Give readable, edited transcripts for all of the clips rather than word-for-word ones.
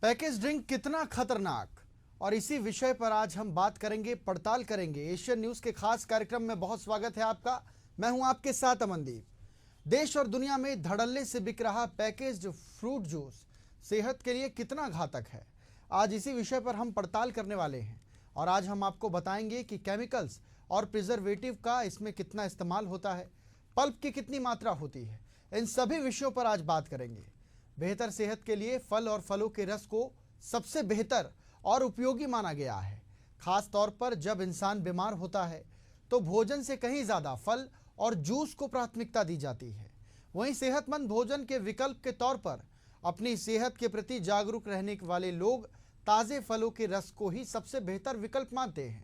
Package drink कितना खतरनाक, और इसी विषय पर आज हम बात करेंगे, पड़ताल करेंगे। एशियन न्यूज के खास कार्यक्रम में बहुत स्वागत है आपका। मैं हूं आपके साथ अमनदीप। देश और दुनिया में धड़ल्ले से बिक रहा पैकेज्ड फ्रूट जूस सेहत के लिए कितना घातक है, आज इसी विषय पर हम पड़ताल करने वाले हैं। और आज हम आपको बताएंगे कि केमिकल्स और प्रिजर्वेटिव का इसमें कितना इस्तेमाल होता है, पल्प की कितनी मात्रा होती है। इन सभी विषयों पर आज बात करेंगे। बेहतर सेहत के लिए फल और फलों के रस को सबसे बेहतर और उपयोगी माना गया है। खास तौर पर जब इंसान बीमार होता है तो भोजन से कहीं ज़्यादा फल और जूस को प्राथमिकता दी जाती है। वहीं सेहतमंद भोजन के विकल्प के तौर पर अपनी सेहत के प्रति जागरूक रहने वाले लोग ताज़े फलों के रस को ही सबसे बेहतर विकल्प मानते हैं।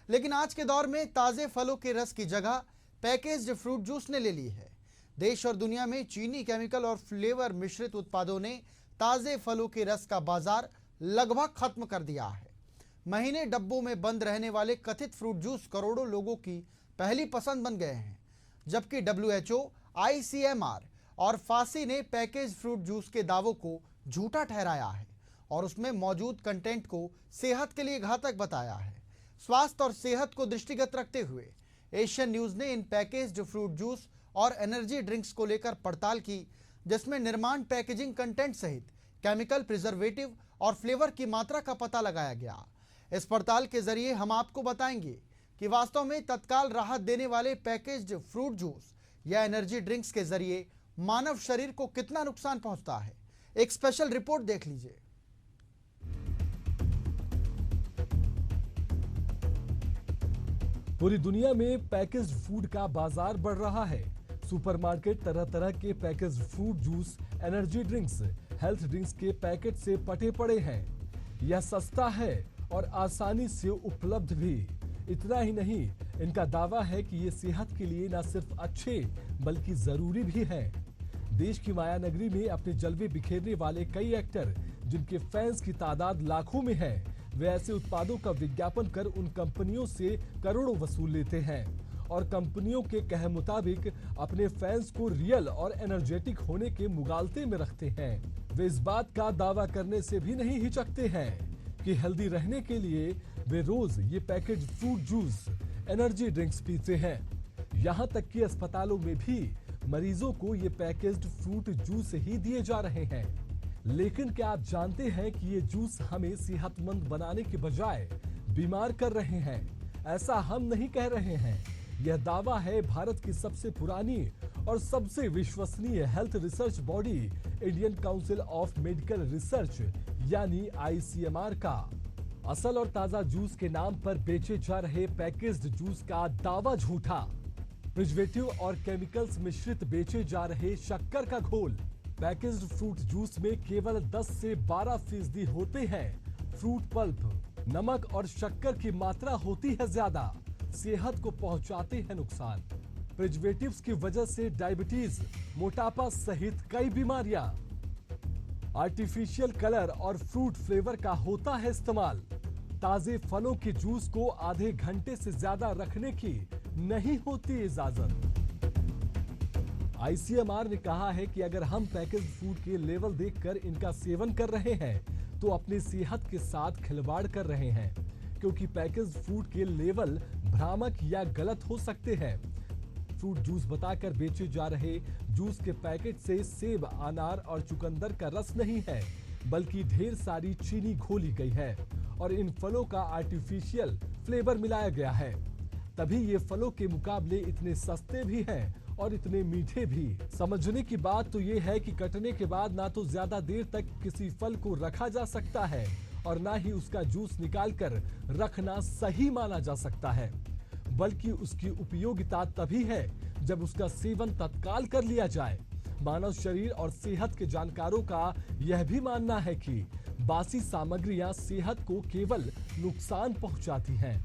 लेकिन आज के दौर में ताज़े फलों के रस की जगह पैकेज्ड फ्रूट जूस ने ले ली है। देश और दुनिया में चीनी, केमिकल और फ्लेवर मिश्रित उत्पादों ने ताज़े फलों के रस का बाजार लगभग खत्म कर दिया है। महीने डब्बों में बंद रहने वाले कथित फ्रूट जूस करोड़ों लोगों की पहली पसंद बन गए हैं, जबकि WHO, ICMR और फासी ने पैकेज फ्रूट जूस के दावों को झूठा ठहराया है और उसमें मौजूद कंटेंट को सेहत के लिए घातक बताया है। स्वास्थ्य और सेहत को दृष्टिगत रखते हुए एशियन न्यूज ने इन पैकेज्ड फ्रूट जूस और एनर्जी ड्रिंक्स को लेकर पड़ताल की, जिसमें निर्माण, पैकेजिंग, कंटेंट सहित केमिकल, प्रिजर्वेटिव और फ्लेवर की मात्रा का पता लगाया गया। इस पड़ताल के जरिए हम आपको बताएंगे कि वास्तव में तत्काल राहत देने वाले पैकेज्ड फ्रूट जूस या एनर्जी ड्रिंक्स के जरिए मानव शरीर को कितना नुकसान पहुंचता है। एक स्पेशल रिपोर्ट देख लीजिए। पूरी दुनिया में पैकेज्ड फूड का बाजार बढ़ रहा है। सुपरमार्केट तरह तरह के packaged fruit juice, energy drinks, health drinks के पैकेट से पटे पड़े हैं। यह सस्ता है और आसानी से उपलब्ध भी। इतना ही नहीं, इनका दावा है कि ये सेहत के लिए न सिर्फ अच्छे बल्कि जरूरी भी है। देश की माया नगरी में अपने जलवे बिखेरने वाले कई एक्टर, जिनके फैंस की तादाद लाखों में है, वे ऐसे उत्पादों का विज्ञापन कर उन कंपनियों से करोड़ों वसूल लेते हैं और कंपनियों के कहे मुताबिक अपने फैंस को रियल और एनर्जेटिक होने के मुगालते में रखते हैं। वे इस बात का दावा करने से भी नहीं हिचकते हैं कि हेल्दी रहने के लिए वे रोज ये package fruit juice, energy drinks पीते हैं। यहाँ तक कि अस्पतालों में भी मरीजों को ये पैकेज्ड फ्रूट जूस ही दिए जा रहे हैं। लेकिन क्या आप जानते हैं कि ये जूस हमें सेहतमंद बनाने के बजाय बीमार कर रहे हैं? ऐसा हम नहीं कह रहे हैं, यह दावा है भारत की सबसे पुरानी और सबसे विश्वसनीय health research body Indian council of medical research यानी ICMR का। असल और ताजा जूस के नाम पर बेचे जा रहे पैकेज्ड जूस का दावा झूठा। प्रिजर्वेटिव और केमिकल्स मिश्रित बेचे जा रहे शक्कर का घोल। पैकेज्ड फ्रूट जूस में केवल 10 से 12% होते हैं फ्रूट पल्प। नमक और शक्कर की मात्रा होती है ज्यादा, सेहत को पहुंचाते हैं नुकसान। प्रिजर्वेटिव्स की वजह से डायबिटीज, मोटापा सहित कई बीमारियां। आर्टिफिशियल कलर और फ्रूट फ्लेवर का होता है इस्तेमाल। ताजे फलों के जूस को आधे घंटे से ज्यादा रखने की नहीं होती इजाजत। ICMR ने कहा है कि अगर हम पैकेज फूड के लेवल देखकर इनका सेवन कर रहे हैं तो अपनी सेहत के साथ खिलवाड़ कर रहे हैं, क्योंकि पैकेज फूड के लेवल भ्रामक या गलत हो सकते हैं। फ्रूट जूस बताकर बेचे जा रहे जूस के पैकेट से सेब, अनार और चुकंदर का रस नहीं है, बल्कि ढेर सारी चीनी घोली गई है और इन फलों का आर्टिफिशियल फ्लेवर मिलाया गया है। तभी ये फलों के मुकाबले इतने सस्ते भी हैं और इतने मीठे भी। समझने की बात तो ये है कि कटने के बाद ना तो ज्यादा देर तक किसी फल को रखा जा सकता है और ना ही उसका जूस निकालकर रखना सही माना जा सकता है, बल्कि उसकी उपयोगिता तभी है जब उसका सेवन तत्काल कर लिया जाए। मानव शरीर और सेहत के जानकारों का यह भी मानना है कि बासी सामग्रियां सेहत को केवल नुकसान पहुंचाती हैं।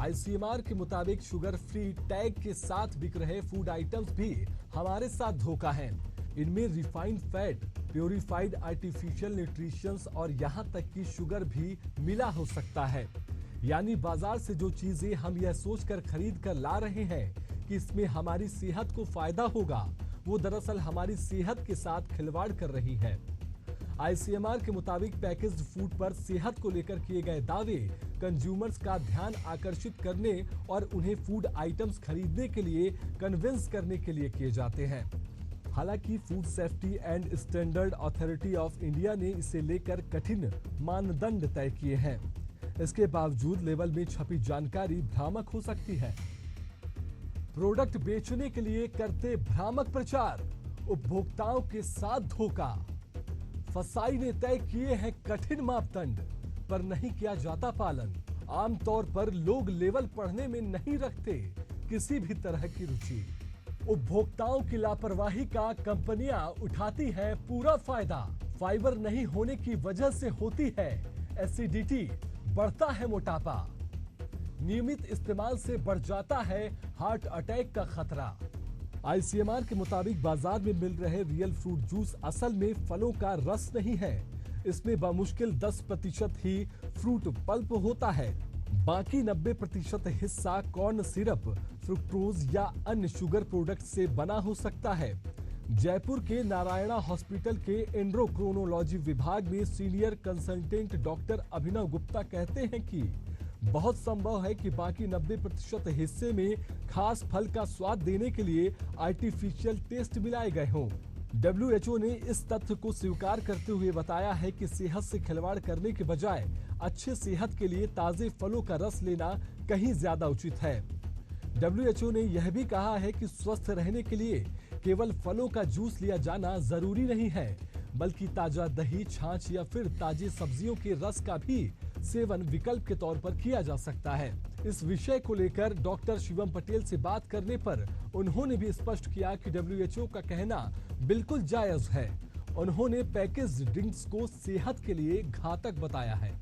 ICMR के मुताबिक शुगर फ्री टैग के साथ बिक रहे फूड आइटम्स भी हमारे साथ धोखा है। इनमें refined fat, purified artificial nutritions और यहाँ तक कि शुगर भी मिला हो सकता है। यानी बाजार से जो चीजें हम यह सोचकर खरीद कर ला रहे हैं कि इसमें हमारी सेहत को फायदा होगा, वो दरअसल हमारी सेहत के साथ खिलवाड़ कर रही है। आईसीएमआर के मुताबिक पैकेज्ड फूड पर सेहत को लेकर किए गए दावे कंज्यूमर्स का ध्यान आकर्षित करने और उन्हें फूड आइटम्स खरीदने के लिए कन्विंस करने के लिए किए जाते हैं। हालांकि food safety and standard authority of India ने इसे लेकर कठिन मानदंड तय किए हैं। इसके बावजूद लेबल में छपी जानकारी भ्रामक हो सकती है। प्रोडक्ट बेचने के लिए करते भ्रामक प्रचार, उपभोक्ताओं के साथ धोखा। फसाई ने तय किए हैं कठिन मापदंड, पर नहीं किया जाता पालन। आमतौर पर लोग लेवल पढ़ने में नहीं रखते किसी भी तरह की रुचि। उपभोक्ताओं की लापरवाही का कंपनियां उठाती हैं पूरा फायदा। फाइबर नहीं होने की वजह से होती है एसिडिटी, बढ़ता है मोटापा। नियमित इस्तेमाल से बढ़ जाता है हार्ट अटैक का खतरा। आईसीएमआर के मुताबिक बाजार में मिल रहे रियल फ्रूट जूस असल में फलों का रस नहीं है। इसमें बामुश्किल 10% ही फ्रूट पल्प होता है। बाकी 90% हिस्सा कॉर्न सिरप, फ्रुक्टोज या अन्य शुगर प्रोडक्ट से बना हो सकता है। जयपुर के नारायणा हॉस्पिटल के एंड्रोक्रोनोलॉजी विभाग में सीनियर कंसल्टेंट डॉक्टर अभिनव गुप्ता कहते हैं कि बहुत संभव है कि बाकी 90% हिस्से में खास फल का स्वाद देने के लिए आर्टिफिशियल टेस्ट मिलाए गए हों। WHO ने इस तथ्य को स्वीकार करते हुए बताया है कि सेहत से खिलवाड़ करने के बजाय अच्छे सेहत के लिए ताजे फलों का रस लेना कहीं ज्यादा उचित है। WHO ने यह भी कहा है कि स्वस्थ रहने के लिए केवल फलों का जूस लिया जाना जरूरी नहीं है, बल्कि ताजा दही, छाछ या फिर ताजी सब्जियों के रस का भी सेवन विकल्प के तौर पर किया जा सकता है। इस विषय को लेकर डॉक्टर शिवम पटेल से बात करने पर उन्होंने भी स्पष्ट किया कि WHO का कहना बिल्कुल जायज है। उन्होंने पैकेज्ड ड्रिंक्स को सेहत के लिए घातक बताया है।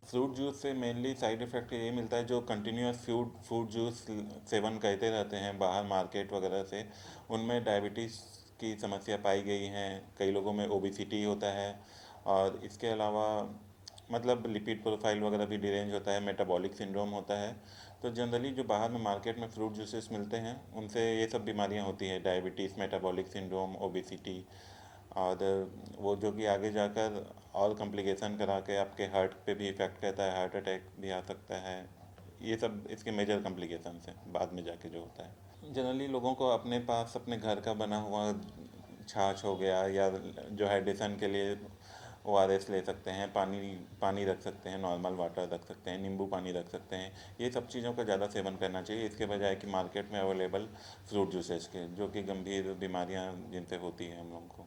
फ्रूट जूस से मेनली साइड इफ़ेक्ट ये मिलता है, जो कंटिन्यूस फ्रूट जूस सेवन करते रहते हैं बाहर मार्केट वगैरह से, उनमें डायबिटीज़ की समस्या पाई गई है। कई लोगों में ओबेसिटी होता है और इसके अलावा मतलब लिपिड प्रोफाइल वगैरह भी डिरेंज होता है, मेटाबॉलिक सिंड्रोम होता है। तो जनरली जो बाहर में मार्केट में फ्रूट जूसेस मिलते हैं उनसे ये सब बीमारियां होती है, डायबिटीज़, मेटाबॉलिक सिंड्रोम, ओबेसिटी, और वो जो कि आगे जाकर और कॉम्प्लिकेशन करा के आपके हार्ट पे भी इफ़ेक्ट करता है, हार्ट अटैक भी आ सकता है। ये सब इसके मेजर कॉम्प्लिकेशन हैं बाद में जाके जो होता है। जनरली लोगों को अपने पास अपने घर का बना हुआ छाछ हो गया, या जो हाइड्रेशन के लिए ORS ले सकते हैं, पानी रख सकते हैं, नॉर्मल वाटर रख सकते हैं, नींबू पानी रख सकते हैं। ये सब चीज़ों का ज़्यादा सेवन करना चाहिए, इसके बजाय कि मार्केट में अवेलेबल फ्रूट जूसेस के, जो कि गंभीर बीमारियां जिनसे होती हैं हम लोगों को,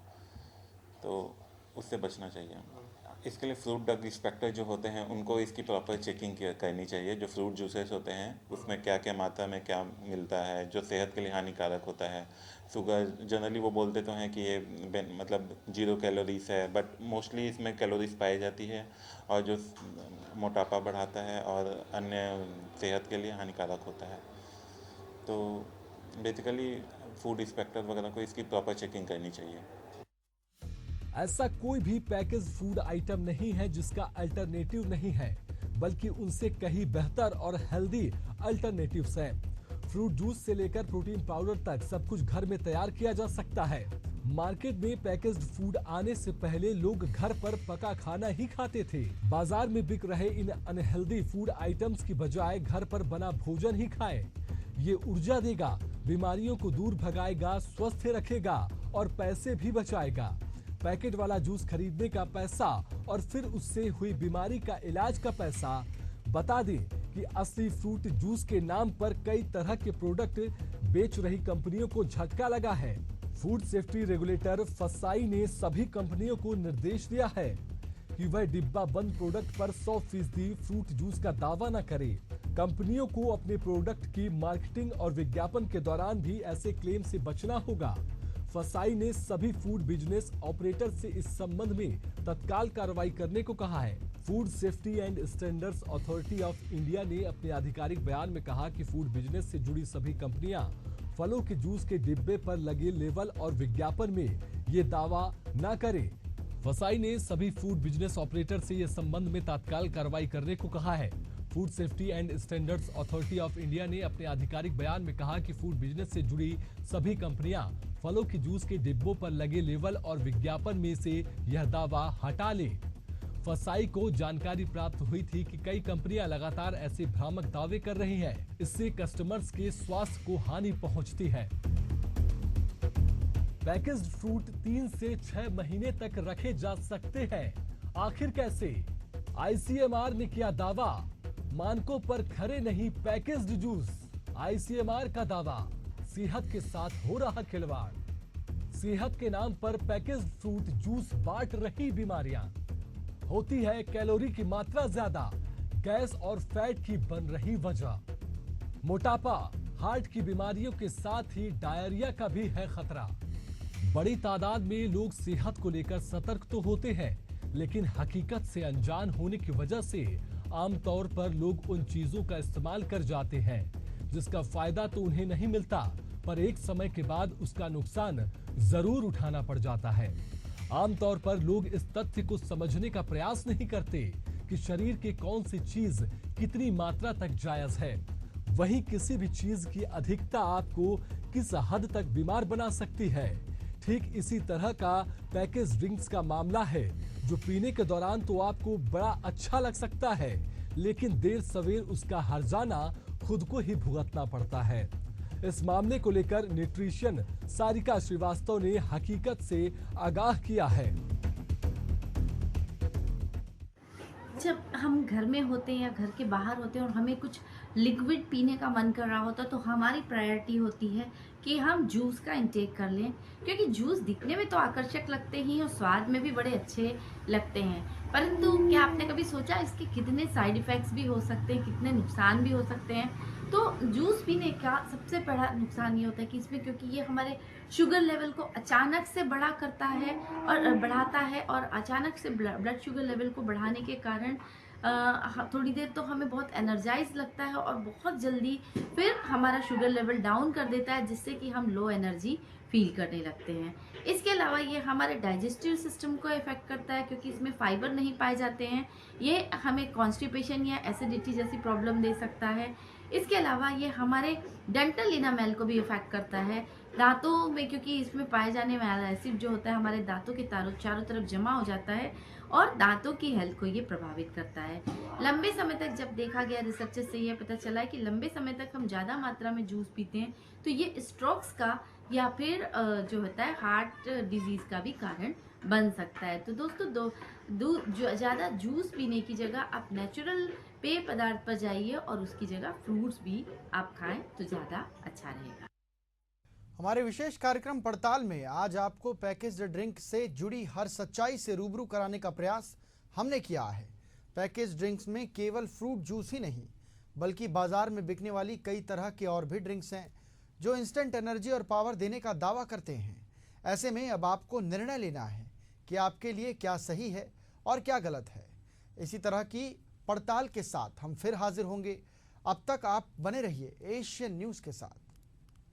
तो उससे बचना चाहिए। इसके लिए फ्रूट ड्रग इंस्पेक्टर जो होते हैं उनको इसकी प्रॉपर चेकिंग करनी चाहिए। जो फ्रूट जूसेस होते हैं उसमें क्या क्या मात्रा में क्या मिलता है जो सेहत के लिए हानिकारक होता है। शुगर जनरली वो बोलते तो हैं कि ये मतलब 0 कैलोरीज है, बट मोस्टली इसमें कैलोरीज पाई जाती है, और जो मोटापा बढ़ाता है और अन्य सेहत के लिए हानिकारक होता है। तो बेसिकली फूड इंस्पेक्टर वगैरह को इसकी प्रॉपर चेकिंग करनी चाहिए। ऐसा कोई भी पैकेज फूड आइटम नहीं है जिसका अल्टरनेटिव नहीं है, बल्कि उनसे कहीं बेहतर और हेल्दी अल्टरनेटिव्स हैं। फ्रूट जूस से लेकर प्रोटीन पाउडर तक सब कुछ घर में तैयार किया जा सकता है। मार्केट में पैकेज्ड फूड आने से पहले लोग घर पर पका खाना ही खाते थे। बाजार में बिक रहे इन अनहेल्दी फूड आइटम्स की बजाय घर पर बना भोजन ही खाएं। ये ऊर्जा देगा, बीमारियों को दूर भगाएगा, स्वस्थ रखेगा और पैसे भी बचाएगा। पैकेट वाला जूस खरीदने का पैसा और फिर उससे हुई बीमारी का इलाज का पैसा। बता दें कि असली फ्रूट जूस के नाम पर कई तरह के प्रोडक्ट बेच रही कंपनियों को झटका लगा है। फूड सेफ्टी रेगुलेटर फसाई ने सभी कंपनियों को निर्देश दिया है कि वह डिब्बा बंद प्रोडक्ट पर 100% फ्रूट जूस का दावा न करे। कंपनियों को अपने प्रोडक्ट की मार्केटिंग और विज्ञापन के दौरान भी ऐसे क्लेम से बचना होगा। फसाई ने सभी फूड बिजनेस ऑपरेटर से इस संबंध में तत्काल कार्रवाई करने को कहा है। Food safety and standards authority of India ने अपने आधिकारिक बयान में कहा कि फूड बिजनेस से जुड़ी सभी कंपनियां फलों के जूस के डिब्बे पर लगे लेबल और विज्ञापन में ये दावा न करें। फसाई ने सभी फूड बिजनेस ऑपरेटर से इस संबंध में तत्काल कार्रवाई करने को कहा है। Food safety and standards authority of India ने अपने आधिकारिक बयान में कहा कि फूड बिजनेस से जुड़ी सभी कंपनियां फलों के जूस के डिब्बों पर लगे लेबल और विज्ञापन में से यह दावा हटा ले। फसाई को जानकारी प्राप्त हुई थी कि कई कंपनियां लगातार ऐसे भ्रामक दावे कर रही हैं। इससे कस्टमर्स के स्वास्थ्य को हानि पहुंचती है। पैकेज्ड फ्रूट 3 से 6 महीने तक रखे जा सकते हैं। आखिर कैसे? आईसीएमआर ने किया दावा, मानकों पर खरे नहीं पैकेज्ड जूस। आईसीएमआर का दावा, सेहत के साथ हो रहा खिलवाड़। सेहत के नाम पर पैकेज्ड फ्रूट जूस बांट रही बीमारियां। होती है कैलोरी की मात्रा ज्यादा, गैस और फैट की बन रही वजह। मोटापा, हार्ट की बीमारियों के साथ ही डायरिया का भी है खतरा। बड़ी तादाद में लोग सेहत को लेकर सतर्क तो होते हैं, लेकिन हकीकत से अनजान होने की वजह से आमतौर पर लोग उन चीजों का इस्तेमाल कर जाते हैं जिसका फायदा तो उन्हें नहीं मिलता, पर एक समय के बाद उसका नुकसान जरूर उठाना पड़ जाता है। आमतौर पर लोग इस तथ्य को समझने का प्रयास नहीं करते कि शरीर के कौन सी चीज कितनी मात्रा तक जायज है। वहीं किसी भी चीज की अधिकता आपको किस हद तक बीमार बना सकती है। ठीक इसी तरह का पैकेज ड्रिंक्स का मामला है, जो पीने के दौरान तो आपको बड़ा अच्छा लग सकता है, लेकिन देर सवेर उसका हर्जाना खुद को ही भुगतना पड़ता है। इस मामले को लेकर न्यूट्रिशियन सारिका श्रीवास्तव ने हकीकत से आगाह किया है। जब हम घर में होते हैं या घर के बाहर होते हैं और हमें कुछ लिक्विड पीने का मन कर रहा होता है, तो हमारी प्रायोरिटी होती है कि हम जूस का इंटेक कर लें, क्योंकि जूस दिखने में तो आकर्षक लगते ही और स्वाद में भी बड़े अच्छे लगते हैं। परंतु क्या आपने कभी सोचा इसके कितने साइड इफ़ेक्ट्स भी हो सकते हैं, कितने नुकसान भी हो सकते हैं? तो जूस पीने का सबसे बड़ा नुकसान ये होता है कि इसमें, क्योंकि ये हमारे शुगर लेवल को अचानक से बढ़ाता है और अचानक से ब्लड शुगर लेवल को बढ़ाने के कारण थोड़ी देर तो हमें बहुत एनर्जाइज लगता है और बहुत जल्दी फिर हमारा शुगर लेवल डाउन कर देता है, जिससे कि हम लो एनर्जी फील करने लगते हैं। इसके अलावा ये हमारे डाइजेस्टिव सिस्टम को इफ़ेक्ट करता है, क्योंकि इसमें फाइबर नहीं पाए जाते हैं। ये हमें कॉन्स्टिपेशन या एसिडिटी जैसी प्रॉब्लम दे सकता है। इसके अलावा ये हमारे डेंटल इनामेल को भी इफ़ेक्ट करता है। दांतों में, क्योंकि इसमें पाए जाने वाला एसिड जो होता है हमारे दांतों के चारों तरफ जमा हो जाता है और दांतों की हेल्थ को ये प्रभावित करता है। लंबे समय तक जब देखा गया रिसर्च से ये पता चला है कि लंबे समय तक हम ज़्यादा मात्रा में जूस पीते हैं तो ये स्ट्रोक्स का या फिर जो होता है हार्ट डिजीज़ का भी कारण बन सकता है। तो दोस्तों ज़्यादा जूस पीने की जगह आप नेचुरल पेय पदार्थ पर जाइए और उसकी जगह फ्रूट्स भी आप खाएं तो ज़्यादा अच्छा रहेगा। हमारे विशेष कार्यक्रम पड़ताल में आज आपको पैकेज्ड ड्रिंक से जुड़ी हर सच्चाई से रूबरू कराने का प्रयास हमने किया है। पैकेज्ड ड्रिंक्स में केवल फ्रूट जूस ही नहीं, बल्कि बाजार में बिकने वाली कई तरह के और भी ड्रिंक्स हैं जो इंस्टेंट एनर्जी और पावर देने का दावा करते हैं। ऐसे में अब आपको निर्णय लेना है कि आपके लिए क्या सही है और क्या गलत है। इसी तरह की पड़ताल के साथ हम फिर हाजिर होंगे। अब तक आप बने रहिए एशियन न्यूज़ के साथ।